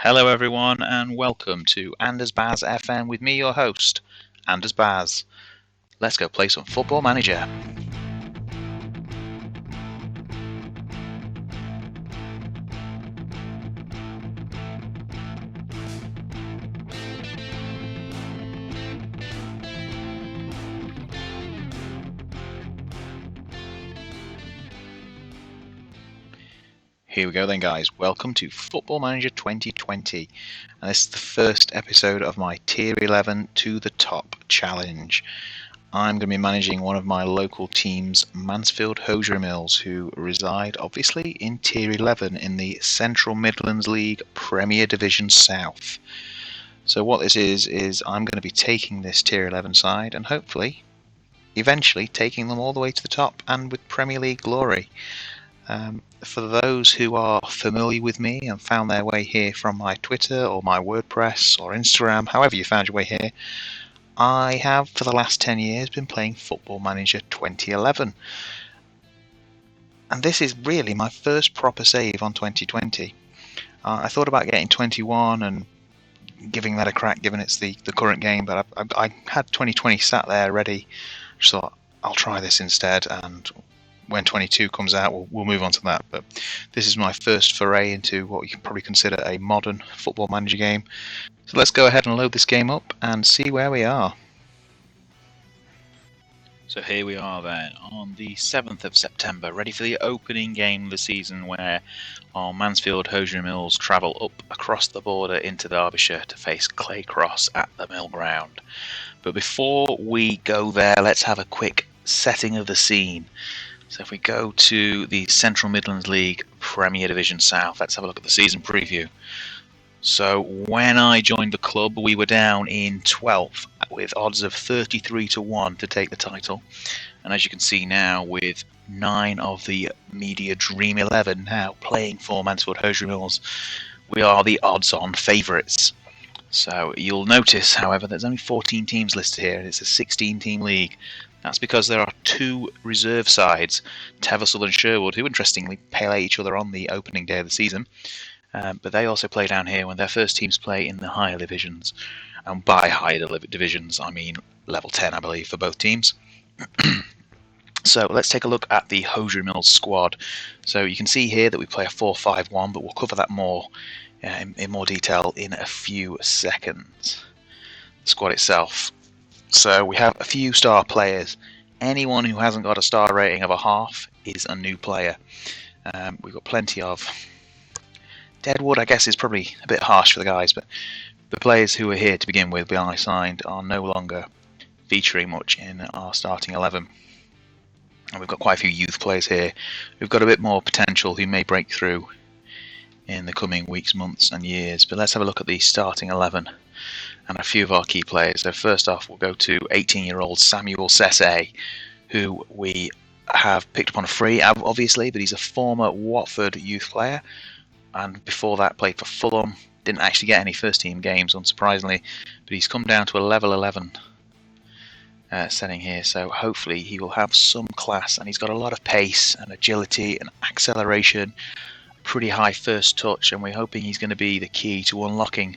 Hello everyone and welcome to Anderzbaz FM with me, your host, Anderzbaz. Let's go play some Football Manager. Here we go then, guys. Welcome to Football Manager 2020, and this is the first episode of my Tier 11 to the Top challenge. I'm going to be managing one of my local teams, Mansfield Hosiery Mills, who reside obviously in Tier 11 in the Central Midlands League Premier Division South. So what this is I'm going to be taking this Tier 11 side and hopefully, eventually, taking them all the way to the top and with Premier League glory. For those who are familiar with me and found their way here from my Twitter or my WordPress or Instagram, however you found your way here, I have for the last 10 years been playing Football Manager 2011. And this is really my first proper save on 2020. I thought about getting 21 and giving that a crack, given it's the current game, but I had 2020 sat there ready. Just thought, I'll try this instead, and when 22 comes out, we'll move on to that. But this is my first foray into what you can probably consider a modern Football Manager game. So let's go ahead and load this game up and see where we are. So here we are then, on the 7th of September, ready for the opening game of the season where our Mansfield Hosiery Mills travel up across the border into Derbyshire to face Claycross at the Mill Ground. But before we go there, let's have a quick setting of the scene. So if we go to the Central Midlands League Premier Division South, let's have a look at the season preview. So when I joined the club, we were down in 12th with odds of 33-1 to take the title. And as you can see now, with 9 of the media Dream 11 now playing for Mansfield Hosiery Mills, we are the odds-on favourites. So you'll notice, however, there's only 14 teams listed here, and it's a 16-team league. That's because there are 2 reserve sides, Teversall and Sherwood, who interestingly play each other on the opening day of the season. But they also play down here when their first teams play in the higher divisions. And by higher divisions, I mean level 10, I believe, for both teams. So let's take a look at the Hosiery Mills squad. So you can see here that we play a 4-5-1, but we'll cover that more in more detail in a few seconds. The squad itself. So we have a few star players. Anyone who hasn't got a star rating of a half is a new player. We've got plenty of Deadwood, I guess, is probably a bit harsh for the guys, but the players who were here to begin with, I signed, are no longer featuring much in our starting 11. And we've got quite a few youth players here who've got a bit more potential, who may break through in the coming weeks, months and years. But let's have a look at the starting 11 and a few of our key players. So first off, we'll go to 18-year-old Samuel Sesse, who we have picked up on a free, obviously, but he's a former Watford youth player, and before that played for Fulham. Didn't actually get any first-team games, unsurprisingly, but he's come down to a level 11 setting here, so hopefully he will have some class, and he's got a lot of pace and agility and acceleration, pretty high first touch, and we're hoping he's going to be the key to unlocking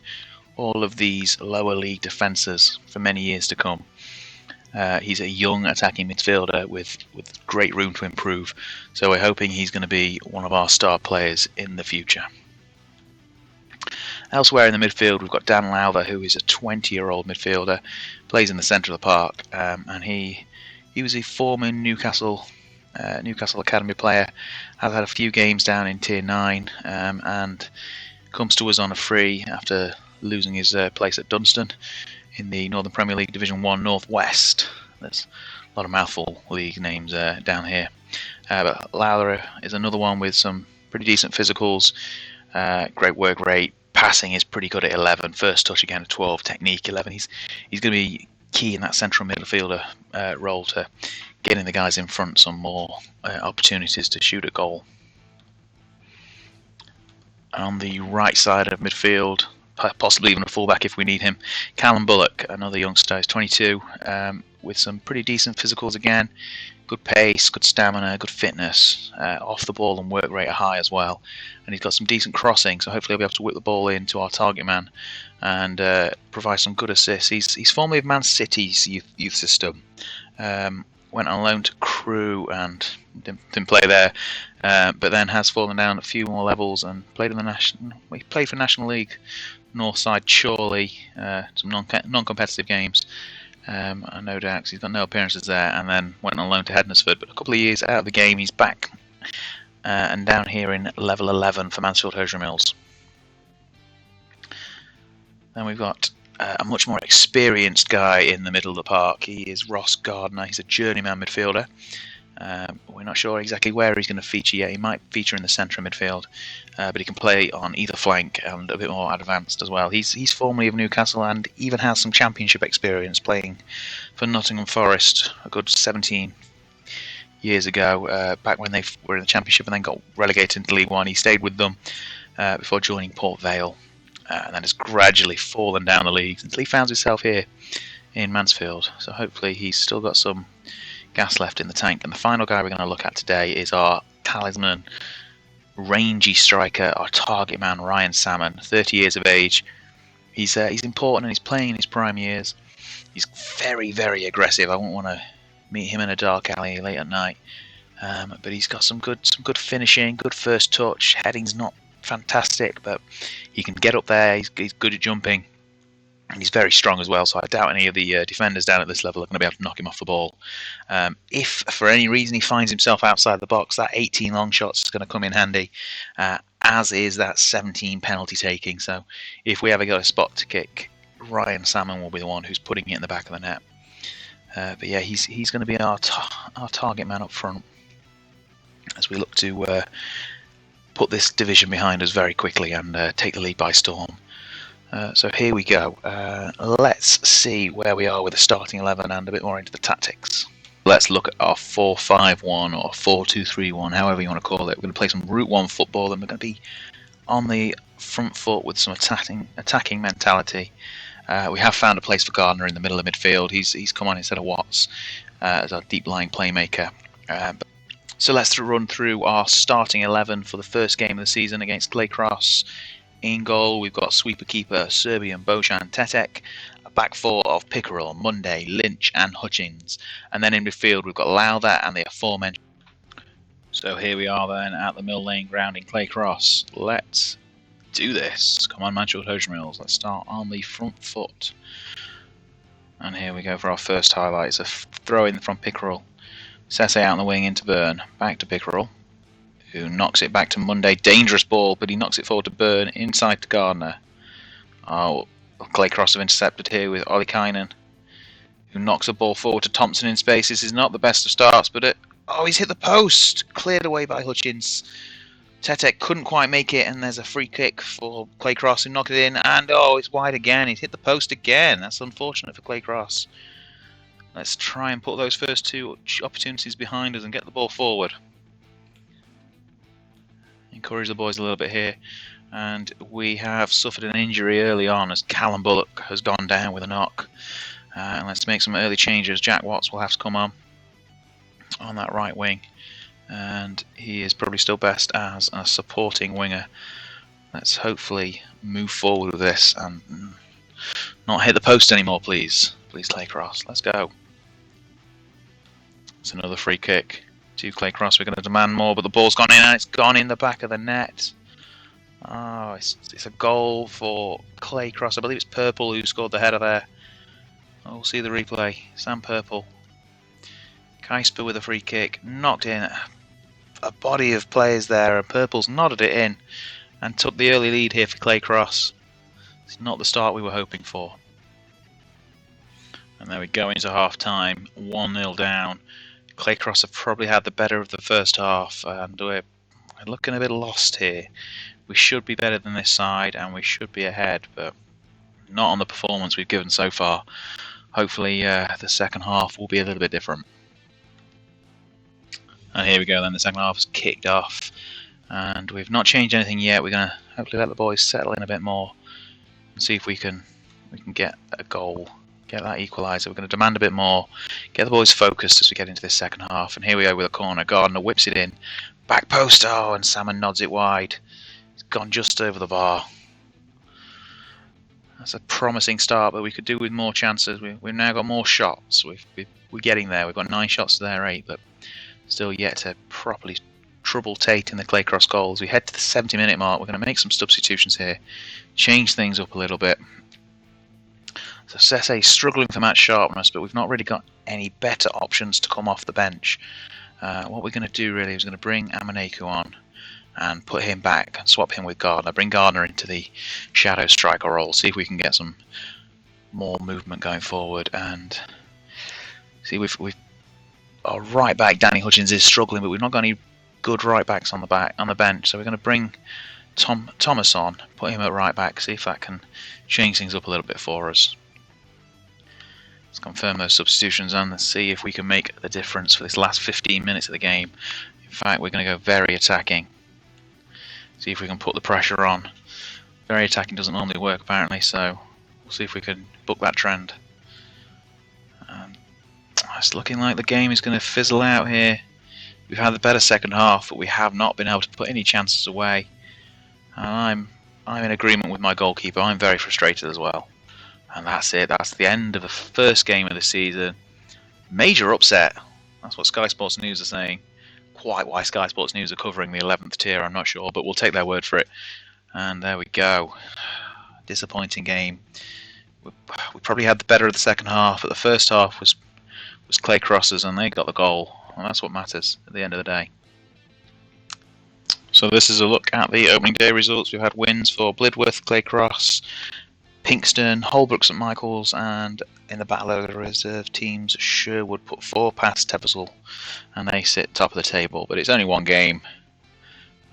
all of these lower league defences for many years to come. He's a young attacking midfielder with great room to improve, so we're hoping he's going to be one of our star players in the future. Elsewhere in the midfield, we've got Dan Lowther, who is a 20-year-old midfielder, plays in the centre of the park, and he was a former Newcastle Academy player, has had a few games down in Tier 9, and comes to us on a free after losing his place at Dunstan in the Northern Premier League Division 1 North West. There's a lot of mouthful league names down here. But Lowther is another one with some pretty decent physicals, great work rate, passing is pretty good at 11, first touch again at 12, technique 11. He's going to be key in that central midfielder role to getting the guys in front some more opportunities to shoot a goal. On the right side of midfield, possibly even a fullback if we need him, Callum Bullock, another youngster, he's 22, with some pretty decent physicals again. good pace, good stamina, good fitness, off the ball and work rate are high as well. And he's got some decent crossing, so hopefully he'll be able to whip the ball into our target man and provide some good assists. He's formerly of Man City's youth system. Went on loan to Crewe and didn't play there, but then has fallen down a few more levels and played in the national. He played for National League, North Side Chorley, some non-competitive games. I no doubt 'cause he's got no appearances there, and then went on loan to Hednesford. But a couple of years out of the game, he's back and down here in level 11 for Mansfield Hosiery Mills. Then we've got a much more experienced guy in the middle of the park. He is Ross Gardner. He's a journeyman midfielder. We're not sure exactly where he's going to feature yet. He might feature in the centre of midfield, but he can play on either flank and a bit more advanced as well. He's formerly of Newcastle and even has some championship experience playing for Nottingham Forest a good 17 years ago, back when they were in the championship and then got relegated into League One. He stayed with them before joining Port Vale, and then has gradually fallen down the leagues until he found himself here in Mansfield. So hopefully he's still got some gas left in the tank. And the final guy we're going to look at today is our talisman, rangy striker, our target man, Ryan Salmon, 30 years of age. He's important and he's playing in his prime years. He's very, very aggressive. I wouldn't want to meet him in a dark alley late at night. But he's got some good finishing, good first touch. Heading's not fantastic, but he can get up there. He's good at jumping, and he's very strong as well. So I doubt any of the defenders down at this level are going to be able to knock him off the ball. If for any reason he finds himself outside the box, that 18 long shots is going to come in handy, as is that 17 penalty taking. So if we ever got a spot to kick, Ryan Salmon will be the one who's putting it in the back of the net. But yeah, he's going to be our target man up front as we look to put this division behind us very quickly and take the lead by storm. So here we go. Let's see where we are with the starting 11 and a bit more into the tactics. Let's look at our 4-5-1 or 4-2-3-1, however you want to call it. We're going to play some Route 1 football, and we're going to be on the front foot with some attacking mentality. We have found a place for Gardner in the middle of midfield. He's come on instead of Watts as our deep-lying playmaker. So let's run through our starting 11 for the first game of the season against Claycross. In goal, we've got sweeper-keeper Serbian Bojan Tetek, a back four of Pickerel, Monday, Lynch and Hutchins. And then in midfield, we've got Lowther and the aforementioned. So here we are then at the Mill Lane ground in Claycross. Let's do this. Come on, Mansfield Hosiery Mills. Let's start on the front foot. And here we go for our first highlight. It's a throw in from Pickerel. Sese out on the wing into Byrne. Back to Pickerel, who knocks it back to Monday. Dangerous ball, but he knocks it forward to Byrne. Inside to Gardner. Oh, Claycross have intercepted here with Olikainen, who knocks a ball forward to Thompson in space. This is not the best of starts, but he's hit the post. Cleared away by Hutchins. Tetek couldn't quite make it, and there's a free kick for Claycross, who knocked it in. And it's wide again. He's hit the post again. That's unfortunate for Claycross. Let's try and put those first two opportunities behind us and get the ball forward. Encourage the boys a little bit here. And we have suffered an injury early on as Callum Bullock has gone down with a knock. And let's make some early changes. Jack Watts will have to come on that right wing. And he is probably still best as a supporting winger. Let's hopefully move forward with this and not hit the post anymore, please. Please, Claycross. Let's go. It's another free kick to Claycross. We're going to demand more, but the ball's gone in and it's gone in the back of the net. Oh, it's a goal for Claycross. I believe it's Purple who scored the header there. We'll see the replay. Sam Purple. Keisper with a free kick. Knocked in. A body of players there, and Purple's nodded it in and took the early lead here for Claycross. It's not the start we were hoping for. And there we go into half time. 1-0 down. Claycross have probably had the better of the first half, and we're looking a bit lost here. We should be better than this side, and we should be ahead, but not on the performance we've given so far. Hopefully the second half will be a little bit different. And here we go then, the second half is kicked off, and we've not changed anything yet. We're going to hopefully let the boys settle in a bit more and see if we can get a goal get that equaliser. We're going to demand a bit more, get the boys focused as we get into this second half. And here we are with a corner. Gardner whips it in, back post. Oh, and Salmon nods it wide. It's gone just over the bar. That's a promising start, but we could do with more chances. We've now got more shots. We're getting there. We've got 9 shots to their 8, but still yet to properly trouble Tate in the Claycross goals. We head to the 70-minute mark. We're going to make some substitutions here, change things up a little bit. So Sesse struggling for match sharpness, but we've not really got any better options to come off the bench. What we're going to do really is going to bring Amaneku on and put him back and swap him with Gardner. Bring Gardner into the shadow striker role. See if we can get some more movement going forward. And see, we've our right back Danny Hutchins is struggling, but we've not got any good right backs on the bench. So we're going to bring Thomas on, put him at right back. See if that can change things up a little bit for us. Let's confirm those substitutions and see if we can make the difference for this last 15 minutes of the game. In fact, we're going to go very attacking. See if we can put the pressure on. Very attacking doesn't normally work apparently, so we'll see if we can book that trend. It's looking like the game is going to fizzle out here. We've had the better second half, but we have not been able to put any chances away. And I'm in agreement with my goalkeeper. I'm very frustrated as well. And that's it. That's the end of the first game of the season. Major upset. That's what Sky Sports News are saying. Quite why Sky Sports News are covering the 11th tier, I'm not sure, but we'll take their word for it. And there we go. Disappointing game. We probably had the better of the second half, but the first half was Claycross's, and they got the goal. And that's what matters at the end of the day. So this is a look at the opening day results. We've had wins for Blidworth, Claycross, Pinkston, Holbrook, St Michael's, and in the battle of the reserve teams, Sherwood put 4 past Teversall, and they sit top of the table. But it's only one game.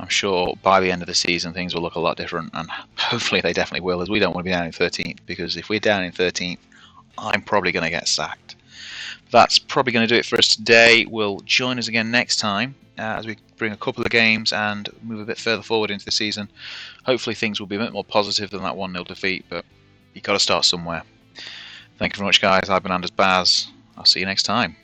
I'm sure by the end of the season things will look a lot different, and hopefully they definitely will, as we don't want to be down in 13th, because if we're down in 13th, I'm probably going to get sacked. That's probably going to do it for us today. We'll join us again next time as we bring a couple of games and move a bit further forward into the season. Hopefully things will be a bit more positive than that 1-0 defeat, but you've got to start somewhere. Thank you very much, guys. I've been Anderzbaz. I'll see you next time.